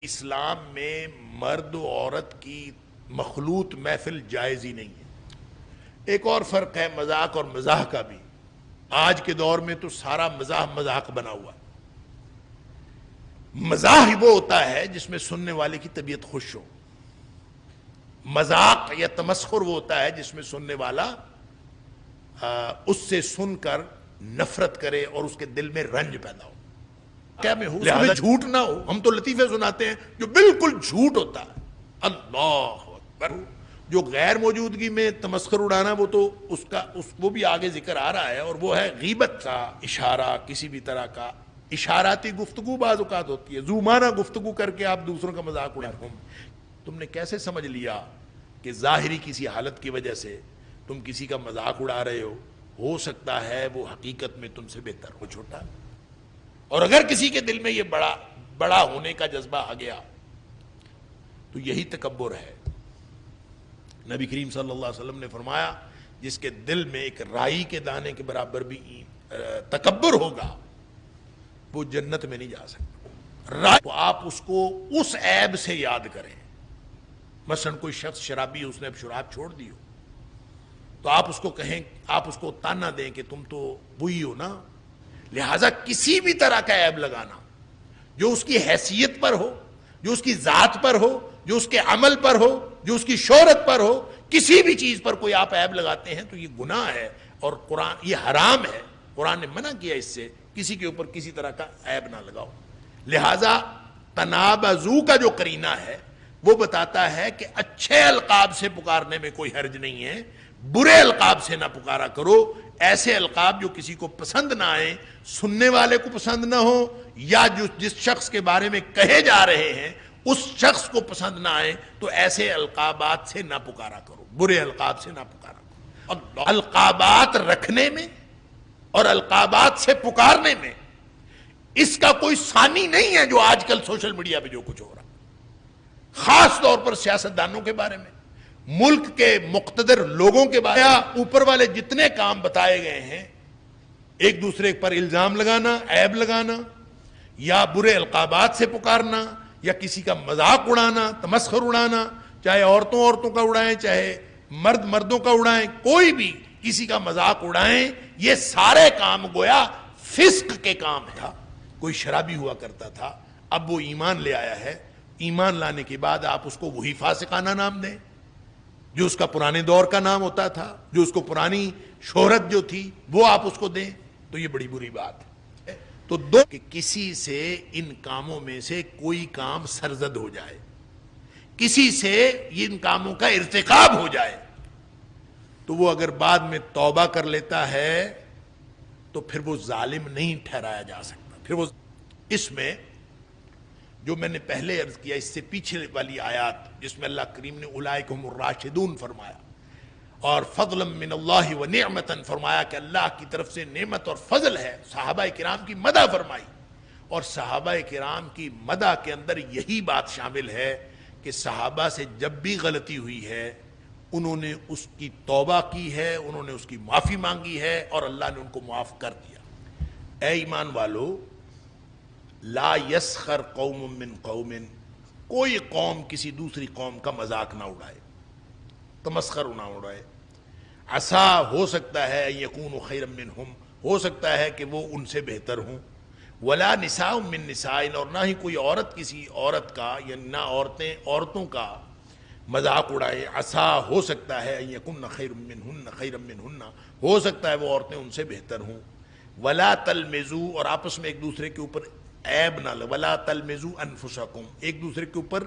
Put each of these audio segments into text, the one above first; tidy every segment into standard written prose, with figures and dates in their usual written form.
اسلام میں مرد و عورت کی مخلوط محفل جائز ہی نہیں ہے۔ ایک اور فرق ہے مذاق اور مزاح کا بھی۔ آج کے دور میں تو سارا مزاح مذاق بنا ہوا ہے۔ مزاح وہ ہوتا ہے جس میں سننے والے کی طبیعت خوش ہو، مذاق یا تمسخر وہ ہوتا ہے جس میں سننے والا اس سے سن کر نفرت کرے اور اس کے دل میں رنج پیدا ہو۔ کیا میں ہوں لہذا جھوٹ نہ ہو۔ ہم تو لطیفے سناتے ہیں جو بالکل جھوٹ ہوتا ہے، اللہ اکبر۔ جو غیر موجودگی میں تمسخر اڑانا وہ تو وہ بھی آگے ذکر آ رہا ہے، اور وہ ہے غیبت کا اشارہ، کسی بھی طرح کا اشاراتی گفتگو بعض اوقات ہوتی ہے، زومانہ گفتگو کر کے آپ دوسروں کا مذاق اڑاتے ہیں۔ تم نے کیسے سمجھ لیا کہ ظاہری کسی حالت کی وجہ سے تم کسی کا مذاق اڑا رہے ہو سکتا ہے وہ حقیقت میں تم سے بہتر ہو، چھوٹا۔ اور اگر کسی کے دل میں یہ بڑا ہونے کا جذبہ آ گیا تو یہی تکبر ہے۔ نبی کریم صلی اللہ علیہ وسلم نے فرمایا جس کے دل میں ایک رائی کے دانے کے برابر بھی تکبر ہوگا وہ جنت میں نہیں جا سکتا۔ تو آپ اس کو اس عیب سے یاد کریں۔ مثلا کوئی شخص شرابی، اس نے اب شراب چھوڑ دی ہو، تو آپ اس کو کہیں، آپ اس کو تانا دیں کہ تم تو وہی ہو نا۔ لہذا کسی بھی طرح کا عیب لگانا جو اس کی حیثیت پر ہو، جو اس کی ذات پر ہو، جو اس کے عمل پر ہو، جو اس کی شہرت پر ہو، کسی بھی چیز پر کوئی آپ عیب لگاتے ہیں تو یہ گناہ ہے، اور قرآن یہ حرام ہے۔ قرآن نے منع کیا اس سے، کسی کے اوپر کسی طرح کا عیب نہ لگاؤ۔ لہذا تنابزو کا جو قرینہ ہے وہ بتاتا ہے کہ اچھے القاب سے پکارنے میں کوئی حرج نہیں ہے، برے القاب سے نہ پکارا کرو۔ ایسے القاب جو کسی کو پسند نہ آئیں، سننے والے کو پسند نہ ہو، یا جس شخص کے بارے میں کہے جا رہے ہیں اس شخص کو پسند نہ آئے، تو ایسے القابات سے نہ پکارا کرو، برے القاب سے نہ پکارا کرو۔ القابات رکھنے میں اور القابات سے پکارنے میں اس کا کوئی ثانی نہیں ہے جو آج کل سوشل میڈیا پہ جو کچھ ہو رہا ہے، خاص طور پر سیاستدانوں کے بارے میں، ملک کے مقتدر لوگوں کے بارے میں۔ اوپر والے جتنے کام بتائے گئے ہیں، ایک دوسرے پر الزام لگانا، عیب لگانا، یا برے القابات سے پکارنا، یا کسی کا مذاق اڑانا، تمسخر اڑانا، چاہے عورتوں کا اڑائیں، چاہے مردوں کا اڑائیں، کوئی بھی کسی کا مذاق اڑائیں، یہ سارے کام گویا فسق کے کام ہے۔ کوئی شرابی ہوا کرتا تھا، اب وہ ایمان لے آیا ہے، ایمان لانے کے بعد آپ اس کو وہی فاسقانہ نام دیں جو اس کا پرانے دور کا نام ہوتا تھا، جو اس کو پرانی شہرت جو تھی وہ آپ اس کو دیں، تو یہ بڑی بری بات ہے۔ تو کہ کسی سے ان کاموں میں سے کوئی کام سرزد ہو جائے، کسی سے ان کاموں کا ارتکاب ہو جائے، تو وہ اگر بعد میں توبہ کر لیتا ہے تو پھر وہ ظالم نہیں ٹھہرایا جا سکتا۔ پھر وہ اس میں جو میں نے پہلے عرض کیا، اس سے پیچھے والی آیات جس میں اللہ کریم نے اولئک هم الراشدون فرمایا، اور فضلا من اللہ و نعمتا فرمایا کہ اللہ کی طرف سے نعمت اور فضل ہے، صحابہ کرام کی مدح فرمائی، اور صحابہ کرام کی مدح کے اندر یہی بات شامل ہے کہ صحابہ سے جب بھی غلطی ہوئی ہے انہوں نے اس کی توبہ کی ہے، انہوں نے اس کی معافی مانگی ہے، اور اللہ نے ان کو معاف کر دیا۔ اے ایمان والو، لا یسخر قوم من قوم، کوئی قوم کسی دوسری قوم کا مذاق نہ اڑائے، تمسخر نہ اڑائے۔ عسا، ہو سکتا ہے، یکون خیرا منہم، ہو سکتا ہے کہ وہ ان سے بہتر ہوں۔ ولا نساء من نساء، اور نہ ہی کوئی عورت کسی عورت کا، یا نہ عورتیں عورتوں کا مذاق اڑائے۔ عسا، ہو سکتا ہے، یکن خیر منہن، خیرا منہن، ہو سکتا ہے وہ عورتیں ان سے بہتر ہوں۔ ولا تلمزوا، اور آپس میں ایک دوسرے کے اوپر عیب نہ لگاؤ۔ ولا تلمزوا انفسکم، ایک دوسرے کے اوپر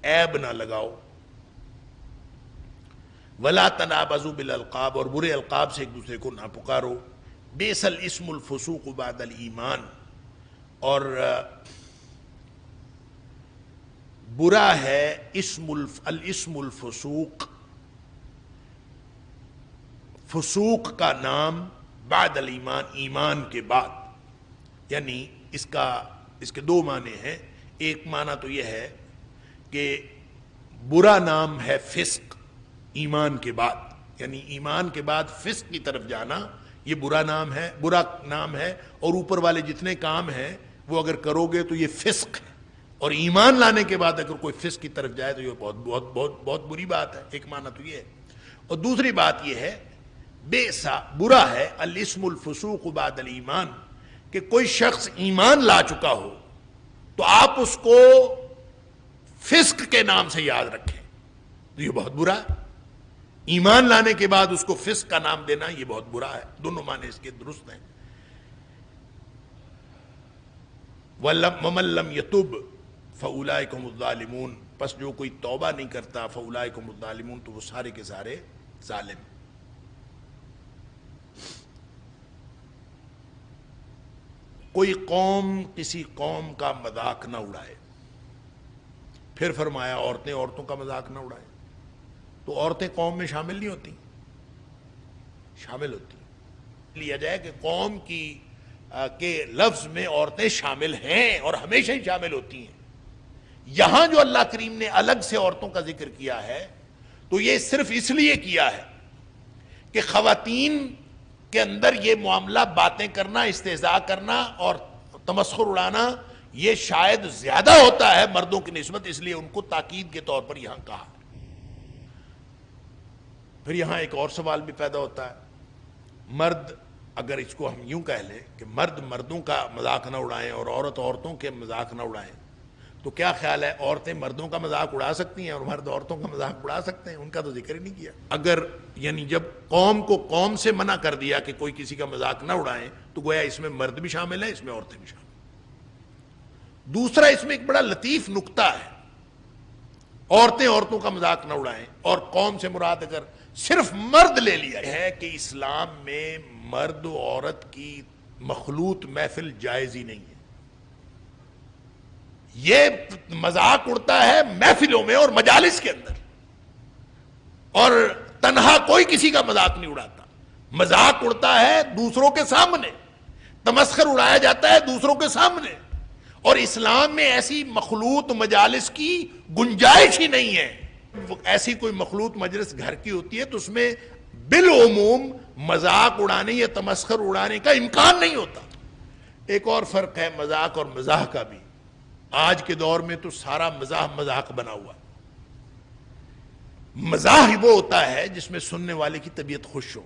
عیب نہ لگاؤ۔ ولا تنابزوا بالالقاب، اور برے القاب سے ایک دوسرے کو نہ پکارو۔ بئس الاسم الفسوق بعد الایمان، اور برا ہے الاسم الفسوق، فسوق کا نام، بعد الایمان، ایمان کے بعد۔ یعنی اس کے دو معنی ہیں۔ ایک معنی تو یہ ہے کہ برا نام ہے فسق ایمان کے بعد، یعنی ایمان کے بعد فسق کی طرف جانا یہ برا نام ہے، اور اوپر والے جتنے کام ہیں وہ اگر کرو گے تو یہ فسق ہے، اور ایمان لانے کے بعد اگر کوئی فسق کی طرف جائے تو یہ بہت بہت بہت بہت بری بات ہے. ایک معنی تو یہ ہے. اور دوسری بات یہ ہے بئسا برا ہے الاسم الفسوق بعد الایمان کہ کوئی شخص ایمان لا چکا ہو تو آپ اس کو فسق کے نام سے یاد رکھیں تو یہ بہت برا ہے. ایمان لانے کے بعد اس کو فسق کا نام دینا یہ بہت برا ہے. دونوں معنی اس کے درست ہیں. وَمَن لَّمْ يَتُبْ فَأُولَٰئِكَ هُمُ الظَّالِمُونَ پس جو کوئی توبہ نہیں کرتا فَأُولَٰئِكَ هُمُ الظَّالِمُونَ تو وہ سارے کے سارے ظالم. کوئی قوم کسی قوم کا مذاق نہ اڑائے. پھر فرمایا عورتیں عورتوں کا مذاق نہ اڑائیں. تو عورتیں قوم میں شامل نہیں ہوتی؟ شامل ہوتی. لیا جائے کہ قوم کی کے لفظ میں عورتیں شامل ہیں اور ہمیشہ ہی شامل ہوتی ہیں. یہاں جو اللہ کریم نے الگ سے عورتوں کا ذکر کیا ہے تو یہ صرف اس لیے کیا ہے کہ خواتین کے اندر یہ معاملہ باتیں کرنا، استہزاء کرنا اور تمسخر اڑانا یہ شاید زیادہ ہوتا ہے مردوں کی نسبت، اس لیے ان کو تاکید کے طور پر یہاں کہا. پھر یہاں ایک اور سوال بھی پیدا ہوتا ہے. مرد اگر اس کو ہم یوں کہہ لیں کہ مرد مردوں کا مذاق نہ اڑائیں اور عورت عورتوں کے مذاق نہ اڑائیں تو کیا خیال ہے عورتیں مردوں کا مذاق اڑا سکتی ہیں اور مرد عورتوں کا مذاق اڑا سکتے ہیں؟ ان کا تو ذکر ہی نہیں کیا. اگر یعنی جب قوم کو قوم سے منع کر دیا کہ کوئی کسی کا مذاق نہ اڑائیں تو گویا اس میں مرد بھی شامل ہیں، اس میں عورتیں بھی شامل ہیں. دوسرا اس میں ایک بڑا لطیف نکتہ ہے. عورتیں عورتوں کا مذاق نہ اڑائیں اور قوم سے مراد اگر صرف مرد لے لیا ہے کہ اسلام میں مرد و عورت کی مخلوط محفل جائز ہی نہیں ہے. یہ مذاق اڑتا ہے محفلوں میں اور مجالس کے اندر، اور تنہا کوئی کسی کا مذاق نہیں اڑاتا. مذاق اڑتا ہے دوسروں کے سامنے، تمسخر اڑایا جاتا ہے دوسروں کے سامنے، اور اسلام میں ایسی مخلوط مجالس کی گنجائش ہی نہیں ہے. ایسی کوئی مخلوط مجلس گھر کی ہوتی ہے تو اس میں بالعموم مذاق اڑانے یا تمسخر اڑانے کا امکان نہیں ہوتا. ایک اور فرق ہے مذاق اور مزاح کا بھی. آج کے دور میں تو سارا مزاح مذاق بنا ہوا. مزاح وہ ہوتا ہے جس میں سننے والے کی طبیعت خوش ہو.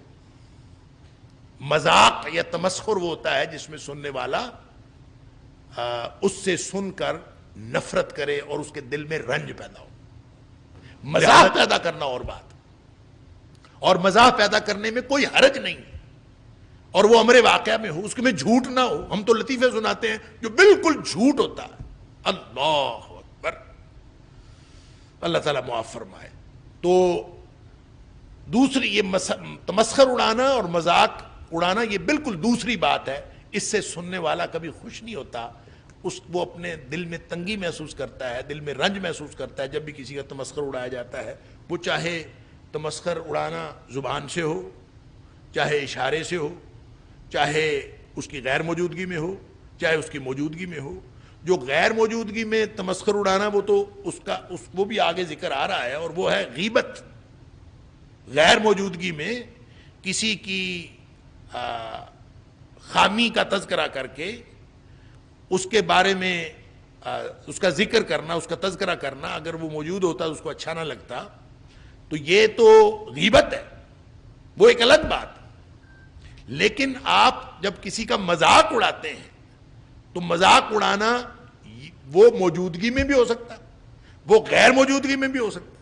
مذاق یا تمسخر وہ ہوتا ہے جس میں سننے والا اس سے سن کر نفرت کرے اور اس کے دل میں رنج پیدا ہو. مزاح پیدا کرنا اور بات، اور مزاح پیدا کرنے میں کوئی حرج نہیں اور وہ امر واقعہ میں ہو، اس میں جھوٹ نہ ہو. ہم تو لطیفے سناتے ہیں جو بالکل جھوٹ ہوتا ہے. اللہ اکبر، اللہ تعالیٰ معاف فرمائے. تو دوسری یہ تمسخر اڑانا اور مذاق اڑانا یہ بالکل دوسری بات ہے. اس سے سننے والا کبھی خوش نہیں ہوتا. وہ اپنے دل میں تنگی محسوس کرتا ہے، دل میں رنج محسوس کرتا ہے جب بھی کسی کا تمسخر اڑایا جاتا ہے. وہ چاہے تمسخر اڑانا زبان سے ہو، چاہے اشارے سے ہو، چاہے اس کی غیر موجودگی میں ہو، چاہے اس کی موجودگی میں ہو. جو غیر موجودگی میں تمسخر اڑانا وہ تو وہ بھی آگے ذکر آ رہا ہے، اور وہ ہے غیبت. غیر موجودگی میں کسی کی خامی کا تذکرہ کر کے اس کے بارے میں اس کا ذکر کرنا، اس کا تذکرہ کرنا، اگر وہ موجود ہوتا تو اس کو اچھا نہ لگتا تو یہ تو غیبت ہے، وہ ایک الگ بات. لیکن آپ جب کسی کا مذاق اڑاتے ہیں تو مذاق اڑانا وہ موجودگی میں بھی ہو سکتا ہے، وہ غیر موجودگی میں بھی ہو سکتا ہے،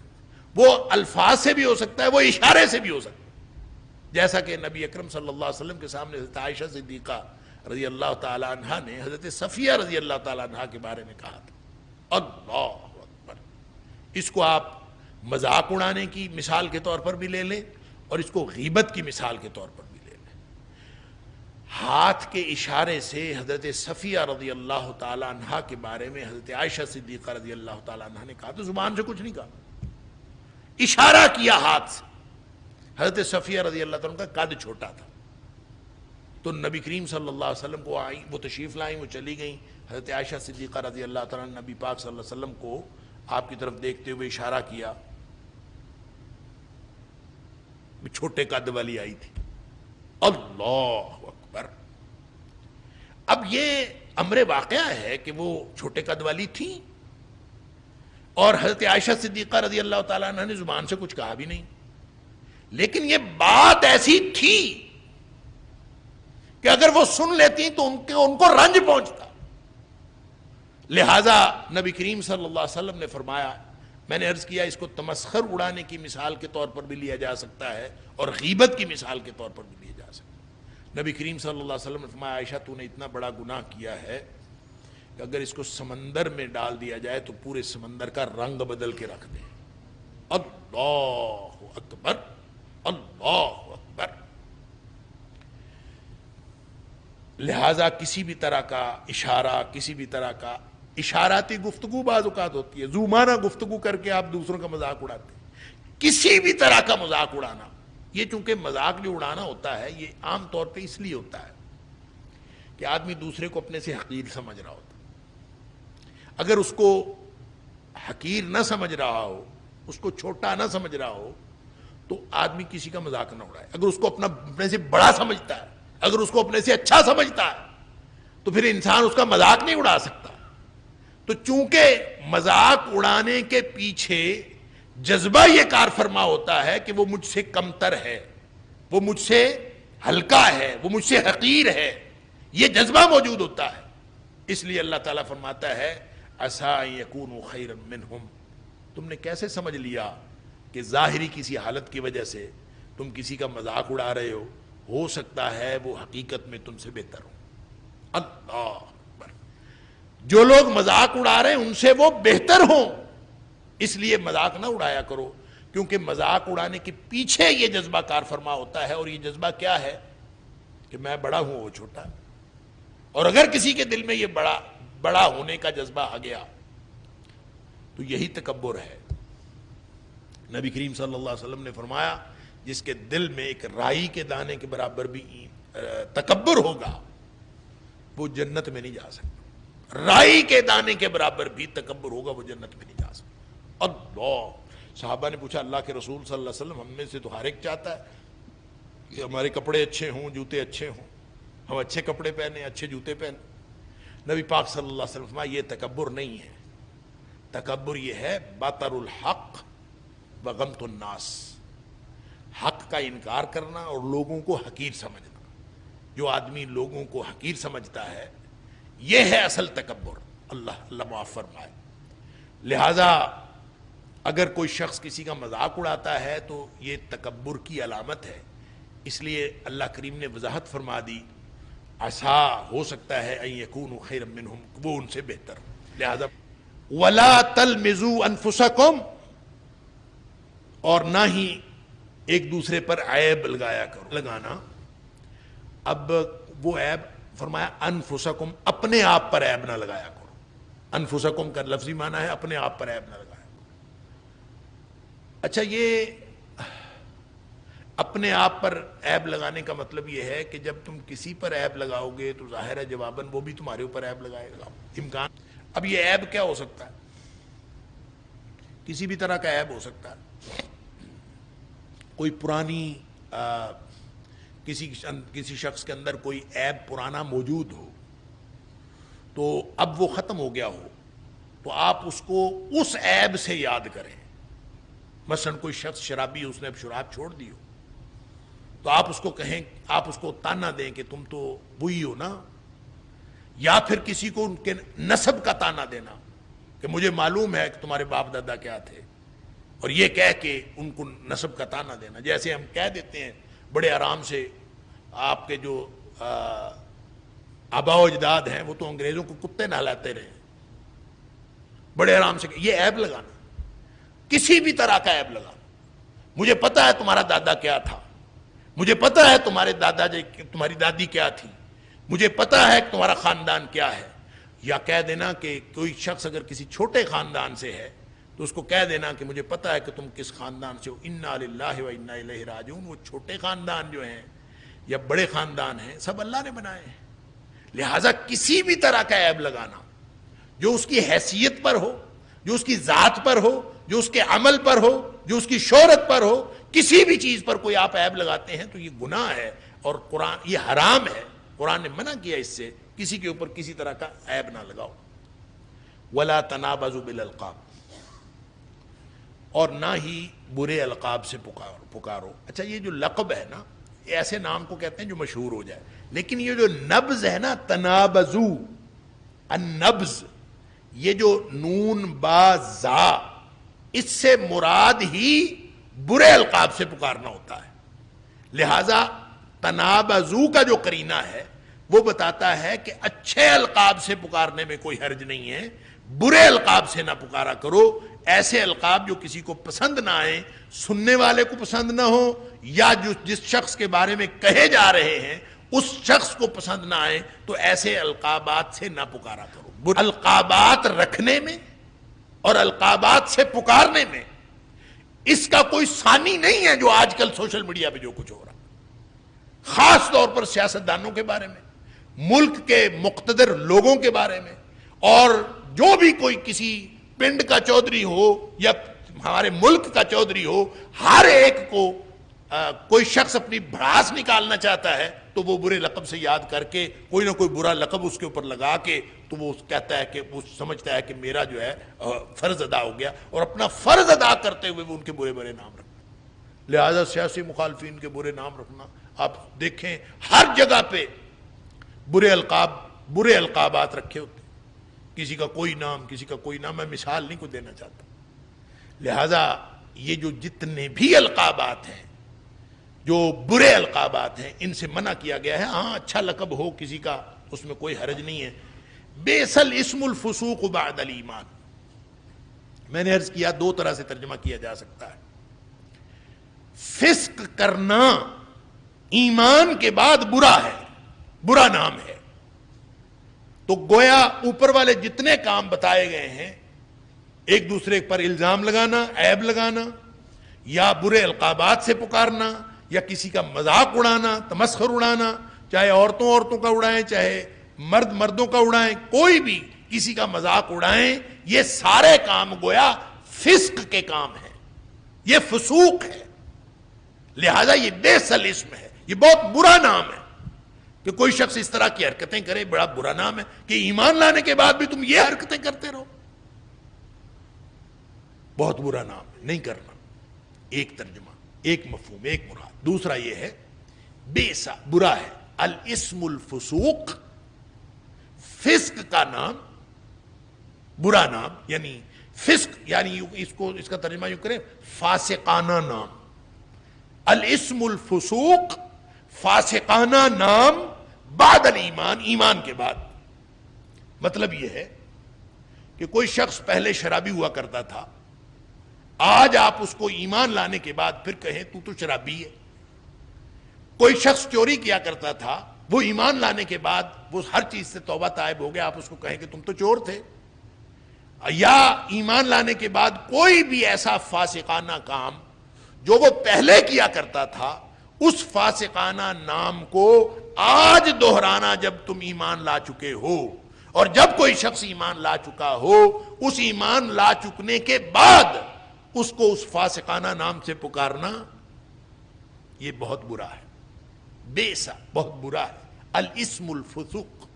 وہ الفاظ سے بھی ہو سکتا ہے، وہ اشارے سے بھی ہو سکتا ہے. جیسا کہ نبی اکرم صلی اللہ علیہ وسلم کے سامنے حضرت عائشہ صدیقہ رضی اللہ تعالی عنہا نے حضرت صفیہ رضی اللہ تعالی عنہا کے بارے میں کہا تھا. اللہ اکبر. اس کو آپ مذاق اڑانے کی مثال کے طور پر بھی لے لیں اور اس کو غیبت کی مثال کے طور پر بھی لے لیں. ہاتھ کے اشارے سے حضرت صفیہ رضی اللہ تعالی عنہا کے بارے میں حضرت عائشہ صدیقہ رضی اللہ تعالی عنہا نے کہا تو زبان سے کچھ نہیں کہا، اشارہ کیا ہاتھ سے. حضرت صفیہ رضی اللہ تعالیٰ کا قد چھوٹا تھا تو نبی کریم صلی اللہ علیہ وسلم کو آئی، وہ تشریف لائیں، وہ چلی گئیں. حضرت عائشہ صدیقہ رضی اللہ تعالیٰ نے نبی پاک صلی اللہ علیہ وسلم کو آپ کی طرف دیکھتے ہوئے اشارہ کیا. چھوٹے قد والی آئی تھی. اللہ اکبر. اب یہ امر واقعہ ہے کہ وہ چھوٹے قد والی تھی اور حضرت عائشہ صدیقہ رضی اللہ تعالیٰ عنہ نے زبان سے کچھ کہا بھی نہیں، لیکن یہ بات ایسی تھی کہ اگر وہ سن لیتی تو ان کو رنج پہنچتا. لہذا نبی کریم صلی اللہ علیہ وسلم نے فرمایا، میں نے عرض کیا اس کو تمسخر اڑانے کی مثال کے طور پر بھی لیا جا سکتا ہے اور غیبت کی مثال کے طور پر بھی لیا جا سکتا ہے. نبی کریم صلی اللہ علیہ وسلم نے فرمایا، عائشہ تو نے اتنا بڑا گناہ کیا ہے کہ اگر اس کو سمندر میں ڈال دیا جائے تو پورے سمندر کا رنگ بدل کے رکھ دے. اللہ اکبر، اللہ اکبر. لہذا کسی بھی طرح کا اشارہ، کسی بھی طرح کا اشاراتی گفتگو بعض اوقات ہوتی ہے، زومانہ گفتگو کر کے آپ دوسروں کا مذاق اڑاتے ہیں. کسی بھی طرح کا مذاق اڑانا، یہ چونکہ مذاق جو اڑانا ہوتا ہے یہ عام طور پہ اس لیے ہوتا ہے کہ آدمی دوسرے کو اپنے سے حقیر سمجھ رہا ہوتا. اگر اس کو حقیر نہ سمجھ رہا ہو، اس کو چھوٹا نہ سمجھ رہا ہو تو آدمی کسی کا مذاق نہ اڑائے. اگر اس کو اپنے سے بڑا سمجھتا ہے، اگر اس کو اپنے سے اچھا سمجھتا ہے تو پھر انسان اس کا مذاق نہیں اڑا سکتا. تو چونکہ مذاق اڑانے کے پیچھے جذبہ یہ کار فرما ہوتا ہے کہ وہ مجھ سے کمتر ہے، وہ مجھ سے ہلکا ہے، وہ مجھ سے حقیر ہے، یہ جذبہ موجود ہوتا ہے. اس لیے اللہ تعالیٰ فرماتا ہے عسیٰ ان یکونوا خیرا منہم. تم نے کیسے سمجھ لیا کہ ظاہری کسی حالت کی وجہ سے تم کسی کا مذاق اڑا رہے ہو سکتا ہے وہ حقیقت میں تم سے بہتر ہو. اللہ اکبر. جو لوگ مذاق اڑا رہے ہیں ان سے وہ بہتر ہوں، اس لیے مذاق نہ اڑایا کرو، کیونکہ مذاق اڑانے کے پیچھے یہ جذبہ کار فرما ہوتا ہے. اور یہ جذبہ کیا ہے کہ میں بڑا ہوں وہ چھوٹا. اور اگر کسی کے دل میں یہ بڑا ہونے کا جذبہ آ گیا تو یہی تکبر ہے. نبی کریم صلی اللہ علیہ وسلم نے فرمایا جس کے دل میں ایک رائی کے دانے کے برابر بھی تکبر ہوگا وہ جنت میں نہیں جا سکتا. رائی کے دانے کے برابر بھی تکبر ہوگا وہ جنت میں نہیں جا سکتا. اللہ. صحابہ نے پوچھا اللہ کے رسول صلی اللہ علیہ وسلم ہم میں سے تو ہر ایک چاہتا ہے کہ ہمارے کپڑے اچھے ہوں، جوتے اچھے ہوں، ہم اچھے کپڑے پہنے، اچھے جوتے پہنے. نبی پاک صلی اللہ علیہ وسلم فرمایا یہ تکبر نہیں ہے. تکبر یہ ہے بطر الحق وغمط الناس، حق کا انکار کرنا اور لوگوں کو حقیر سمجھنا. جو آدمی لوگوں کو حقیر سمجھتا ہے یہ ہے اصل تکبر. اللہ معاف فرمائے. لہذا اگر کوئی شخص کسی کا مذاق اڑاتا ہے تو یہ تکبر کی علامت ہے. اس لیے اللہ کریم نے وضاحت فرما دی عسیٰ ہو سکتا ہے ان یکونوا خیرا منہم، وہ ان سے بہتر. لہذا ولا تلمزوا انفسکم، اور نہ ہی ایک دوسرے پر عیب لگایا کرو. لگانا، اب وہ عیب فرمایا انفسکم، اپنے آپ پر عیب نہ لگایا کرو. انفسکم کا لفظی معنی ہے اپنے آپ پر عیب نہ لگایا کرو. اچھا، یہ اپنے آپ پر عیب لگانے کا مطلب یہ ہے کہ جب تم کسی پر عیب لگاؤ گے تو ظاہر ہے جواباً وہ بھی تمہارے اوپر عیب لگائے گا. امکان. اب یہ عیب کیا ہو سکتا ہے؟ کسی بھی طرح کا عیب ہو سکتا ہے. کوئی پرانی کسی شخص کے اندر کوئی عیب پرانا موجود ہو تو اب وہ ختم ہو گیا ہو تو آپ اس کو اس عیب سے یاد کریں. مثلا کوئی شخص شرابی، اس نے اب شراب چھوڑ دی ہو تو آپ اس کو کہیں، آپ اس کو تانا دیں کہ تم تو وہی ہو نا. یا پھر کسی کو ان کے نسب کا تانا دینا کہ مجھے معلوم ہے کہ تمہارے باپ دادا کیا تھے، اور یہ کہہ کے ان کو نسب کا تانا دینا. جیسے ہم کہہ دیتے ہیں بڑے آرام سے آپ کے جو آبا و اجداد ہیں وہ تو انگریزوں کو کتے نہلاتے رہے، بڑے آرام سے. یہ عیب لگانا، کسی بھی طرح کا عیب لگانا. مجھے پتا ہے تمہارا دادا کیا تھا، مجھے پتا ہے تمہارے دادا تمہاری دادی کیا تھی، مجھے پتا ہے کہ تمہارا خاندان کیا ہے. یا کہہ دینا کہ کوئی شخص اگر کسی چھوٹے خاندان سے ہے تو اس کو کہہ دینا کہ مجھے پتا ہے کہ تم کس خاندان سے ہو. انا للہ و انا الیہ راجعون. وہ چھوٹے خاندان جو ہیں یا بڑے خاندان ہیں سب اللہ نے بنائے ہیں. لہٰذا کسی بھی طرح کا عیب لگانا جو اس کی حیثیت پر ہو، جو اس کی ذات پر ہو، جو اس کے عمل پر ہو، جو اس کی شہرت پر ہو، کسی بھی چیز پر کوئی آپ عیب لگاتے ہیں تو یہ گناہ ہے اور قرآن یہ حرام ہے. قرآن نے منع کیا اس سے. کسی کے اوپر کسی طرح کا عیب نہ لگاؤ. ولا تنابزوا بالالقاب. اور نہ ہی برے القاب سے پکارو. اچھا یہ جو لقب ہے نا، ایسے نام کو کہتے ہیں جو مشہور ہو جائے، لیکن یہ جو نبض ہے نا، تنابزو، النبض، یہ جو نون با زا، اس سے مراد ہی برے القاب سے پکارنا ہوتا ہے. لہذا تنابزو کا جو قرینہ ہے وہ بتاتا ہے کہ اچھے القاب سے پکارنے میں کوئی حرج نہیں ہے، برے القاب سے نہ پکارا کرو. ایسے القاب جو کسی کو پسند نہ آئے، سننے والے کو پسند نہ ہو، یا جس شخص کے بارے میں کہے جا رہے ہیں اس شخص کو پسند نہ آئے، تو ایسے القابات سے نہ پکارا کرو. القابات رکھنے میں اور القابات سے پکارنے میں اس کا کوئی ثانی نہیں ہے جو آج کل سوشل میڈیا پہ جو کچھ ہو رہا، خاص طور پر سیاستدانوں کے بارے میں، ملک کے مقتدر لوگوں کے بارے میں، اور جو بھی کوئی کسی پنڈ کا چودھری ہو یا ہمارے ملک کا چودھری ہو، ہر ایک کو کوئی شخص اپنی بھڑاس نکالنا چاہتا ہے تو وہ برے لقب سے یاد کر کے کوئی نہ کوئی برا لقب اس کے اوپر لگا کے تو وہ کہتا ہے کہ وہ سمجھتا ہے کہ میرا جو ہے فرض ادا ہو گیا، اور اپنا فرض ادا کرتے ہوئے وہ ان کے برے برے نام رکھنا. لہذا سیاسی مخالفین کے برے نام رکھنا، آپ دیکھیں ہر جگہ پہ برے القابات رکھے ہوتے، کسی کا کوئی نام، کسی کا کوئی نام. میں مثال نہیں کو دینا چاہتا. لہذا یہ جو جتنے بھی القابات ہیں، جو برے القابات ہیں، ان سے منع کیا گیا ہے. ہاں اچھا لقب ہو کسی کا، اس میں کوئی حرج نہیں ہے. بئس الاسم الفسوق بعد الایمان، میں نے عرض کیا دو طرح سے ترجمہ کیا جا سکتا ہے. فسق کرنا ایمان کے بعد برا ہے، برا نام ہے. تو گویا اوپر والے جتنے کام بتائے گئے ہیں، ایک دوسرے پر الزام لگانا، عیب لگانا، یا برے القابات سے پکارنا، یا کسی کا مذاق اڑانا، تمسخر اڑانا، چاہے عورتوں کا اڑائیں، چاہے مردوں کا اڑائیں، کوئی بھی کسی کا مذاق اڑائیں، یہ سارے کام گویا فسق کے کام ہیں، یہ فسوق ہے. لہذا یہ بئس الاسم ہے، یہ بہت برا نام ہے کہ کوئی شخص اس طرح کی حرکتیں کرے. بڑا برا نام ہے کہ ایمان لانے کے بعد بھی تم یہ حرکتیں کرتے رہو، بہت برا نام ہے، نہیں کرنا. ایک ترجمہ، ایک مفہوم، ایک مراد. دوسرا یہ ہے بئسا، برا ہے. الاسم الفسوق، فسق کا نام، برا نام، یعنی فسق، یعنی اس کا ترجمہ یوں کریں فاسقانہ نام. الاسم الفسوق، فاسقانہ نام، بعد الایمان، ایمان کے بعد. مطلب یہ ہے کہ کوئی شخص پہلے شرابی ہوا کرتا تھا، آج آپ اس کو ایمان لانے کے بعد پھر کہیں تو شرابی ہے. کوئی شخص چوری کیا کرتا تھا، وہ ایمان لانے کے بعد وہ ہر چیز سے توبہ تائب ہو گیا، آپ اس کو کہیں کہ تم تو چور تھے. یا ایمان لانے کے بعد کوئی بھی ایسا فاسقانہ کام جو وہ پہلے کیا کرتا تھا، اس فاسقانہ نام کو آج دہرانا جب تم ایمان لا چکے ہو. اور جب کوئی شخص ایمان لا چکا ہو، اس ایمان لا چکنے کے بعد اس کو اس فاسقانہ نام سے پکارنا، یہ بہت برا ہے. بئسا، بہت برا ہے. الاسم الفسوق،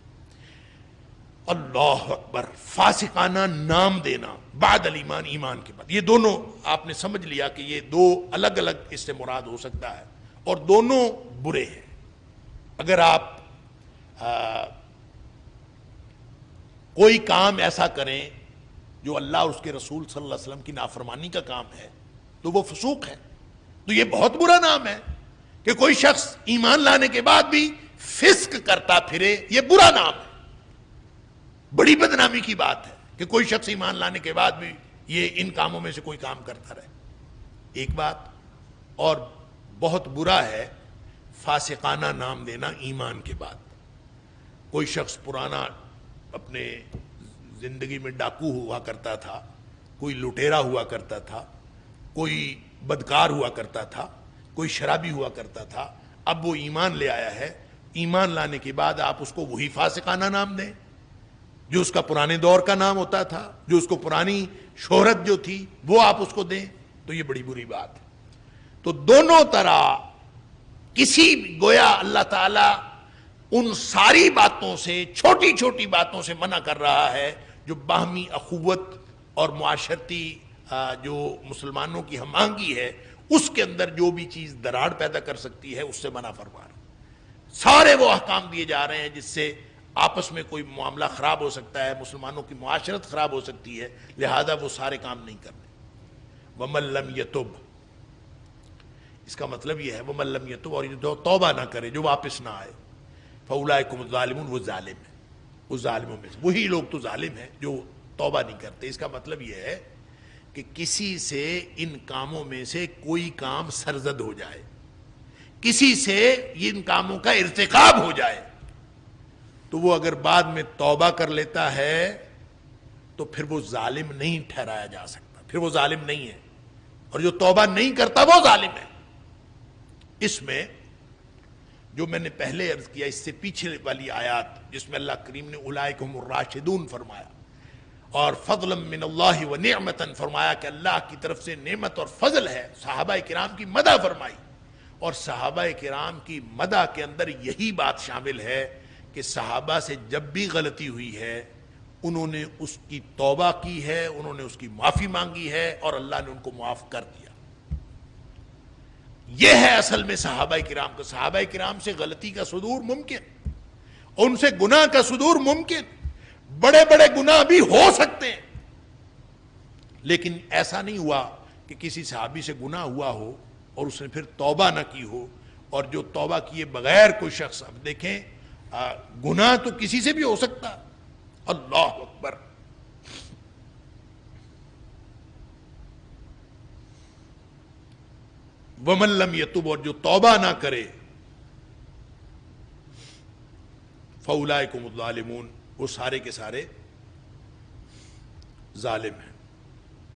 اللہ اکبر، فاسقانہ نام دینا بعد الایمان، ایمان کے بعد. یہ دونوں آپ نے سمجھ لیا کہ یہ دو الگ الگ اس سے مراد ہو سکتا ہے، اور دونوں برے ہیں. اگر آپ کوئی کام ایسا کریں جو اللہ اور اس کے رسول صلی اللہ علیہ وسلم کی نافرمانی کا کام ہے تو وہ فسوق ہے. تو یہ بہت برا نام ہے کہ کوئی شخص ایمان لانے کے بعد بھی فسق کرتا پھرے، یہ برا نام ہے. بڑی بدنامی کی بات ہے کہ کوئی شخص ایمان لانے کے بعد بھی یہ ان کاموں میں سے کوئی کام کرتا رہے. ایک بات اور بہت برا ہے فاسقانہ نام دینا ایمان کے بعد. کوئی شخص پرانا اپنے زندگی میں ڈاکو ہوا کرتا تھا، کوئی لٹیرا ہوا کرتا تھا، کوئی بدکار ہوا کرتا تھا، کوئی شرابی ہوا کرتا تھا، اب وہ ایمان لے آیا ہے. ایمان لانے کے بعد آپ اس کو وہی فاسقانہ نام دیں جو اس کا پرانے دور کا نام ہوتا تھا، جو اس کو پرانی شہرت جو تھی وہ آپ اس کو دیں، تو یہ بڑی بری بات ہے. تو دونوں طرح کسی گویا اللہ تعالی ان ساری باتوں سے، چھوٹی چھوٹی باتوں سے منع کر رہا ہے جو باہمی اخوت اور معاشرتی جو مسلمانوں کی ہم آہنگی ہے اس کے اندر جو بھی چیز دراڑ پیدا کر سکتی ہے اس سے منع فرما رہا ہے۔ سارے وہ احکام دیے جا رہے ہیں جس سے آپس میں کوئی معاملہ خراب ہو سکتا ہے، مسلمانوں کی معاشرت خراب ہو سکتی ہے، لہذا وہ سارے کام نہیں کرنے۔ وَمَن لَّمْ يَتُبْ، اس کا مطلب یہ ہے وَمَن لَّمْ يَتُبْ، اور جو توبہ نہ کرے، جو واپس نہ آئے، فَأُولَٰئِكَ هُمُ الظَّالِمُونَ، وہ ظالم ہے، وہ ظالموں میں سے وہی لوگ تو ظالم ہیں جو توبہ نہیں کرتے۔ اس کا مطلب یہ ہے کہ کسی سے ان کاموں میں سے کوئی کام سرزد ہو جائے، کسی سے ان کاموں کا ارتکاب ہو جائے، تو وہ اگر بعد میں توبہ کر لیتا ہے تو پھر وہ ظالم نہیں ٹھہرایا جا سکتا، پھر وہ ظالم نہیں ہے، اور جو توبہ نہیں کرتا وہ ظالم ہے۔ اس میں جو میں نے پہلے عرض کیا، اس سے پیچھے والی آیات جس میں اللہ کریم نے اولئک هم الراشدون فرمایا اور فضلا من اللہ و نعمتا فرمایا کہ اللہ کی طرف سے نعمت اور فضل ہے، صحابہ کرام کی مدح فرمائی، اور صحابہ کرام کی مدح کے اندر یہی بات شامل ہے کہ صحابہ سے جب بھی غلطی ہوئی ہے انہوں نے اس کی توبہ کی ہے، انہوں نے اس کی معافی مانگی ہے، اور اللہ نے ان کو معاف کر دیا۔ یہ ہے اصل میں صحابہ کرام کا۔ صحابہ کرام سے غلطی کا صدور ممکن، ان سے گناہ کا صدور ممکن، بڑے بڑے گناہ بھی ہو سکتے ہیں، لیکن ایسا نہیں ہوا کہ کسی صحابی سے گناہ ہوا ہو اور اس نے پھر توبہ نہ کی ہو، اور جو توبہ کیے بغیر کوئی شخص، اب دیکھیں گناہ تو کسی سے بھی ہو سکتا۔ اللہ اکبر۔ وَمَن لَّمْ يَتُبْ، اور جو توبہ نہ کرے، فَأُولَٰئِكَ هُمُ الظَّالِمُونَ، وہ سارے کے سارے ظالم ہیں۔